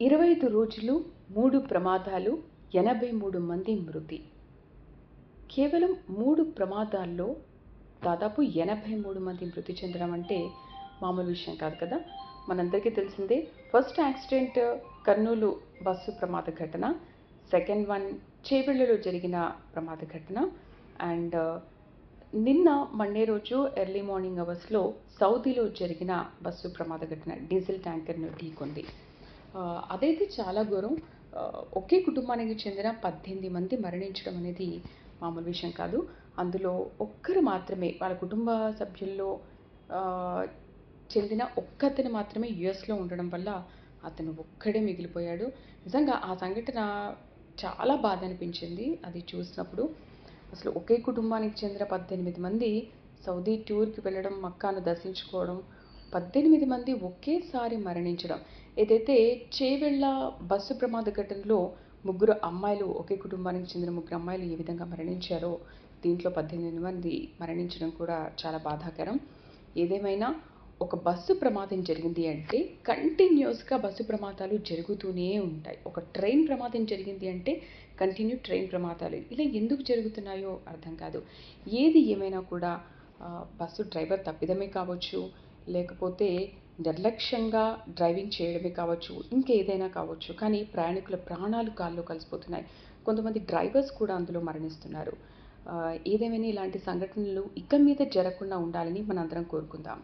25 రోజులు 3 ప్రమాదాలు 83 మంది మృతి. కేవలం 3 ప్రమాదాల్లో దాదాపు 83 మంది మృతి చెందడం అంటే మామూలు విషయం కాదు కదా. మనందరికీ తెలిసిందే. ఫస్ట్ యాక్సిడెంట్ కర్నూలు బస్సు ప్రమాద ఘటన, సెకండ్ వన్ చేవెళ్లలో జరిగిన ప్రమాద ఘటన, అండ్ నిన్న మండే రోజు ఎర్లీ మార్నింగ్ అవర్స్లో సౌదీలో జరిగిన బస్సు ప్రమాద ఘటన డీజిల్ ట్యాంకర్ను ఢీకొంది. అదైతే చాలా ఘోరం. ఒకే కుటుంబానికి చెందిన 18 మంది మరణించడం అనేది మామూలు విషయం కాదు. అందులో ఒక్కరు మాత్రమే, వాళ్ళ కుటుంబ సభ్యుల్లో చెందిన ఒక్కతను మాత్రమే యుఎస్లో ఉండడం వల్ల అతను ఒక్కడే మిగిలిపోయాడు. నిజంగా ఆ సంఘటన చాలా బాధ అనిపించింది అది చూసినప్పుడు. అసలు ఒకే కుటుంబానికి చెందిన 18 మంది సౌదీ టూర్కి వెళ్ళడం, మక్కాను దర్శించుకోవడం, 18 మంది ఒకేసారి మరణించడం. ఏదైతే చేవెళ్ళ బస్సు ప్రమాద ఘటనలో ముగ్గురు అమ్మాయిలు, ఒకే కుటుంబానికి చెందిన ముగ్గురు అమ్మాయిలు ఏ విధంగా మరణించారో, దీంట్లో 18 మంది మరణించడం కూడా చాలా బాధాకరం. ఏదేమైనా ఒక బస్సు ప్రమాదం జరిగింది అంటే కంటిన్యూస్గా బస్సు ప్రమాదాలు జరుగుతూనే ఉంటాయి. ఒక ట్రైన్ ప్రమాదం జరిగింది అంటే కంటిన్యూ ట్రైన్ ప్రమాదాలు ఇలా ఎందుకు జరుగుతున్నాయో అర్థం కాదు. ఏది ఏమైనా కూడా బస్సు డ్రైవర్ తప్పిదమే కావచ్చు, లేకపోతే నిర్లక్ష్యంగా డ్రైవింగ్ చేయడమే కావచ్చు, ఇంకేదైనా కావచ్చు, కానీ ప్రయాణికుల ప్రాణాలు గాల్లో కలిసిపోతున్నాయి. కొంతమంది డ్రైవర్స్ కూడా అందులో మరణిస్తున్నారు. ఏదేమైనా ఇలాంటి సంఘటనలు ఇక మీద జరగకుండా ఉండాలని మనందరం కోరుకుందాం.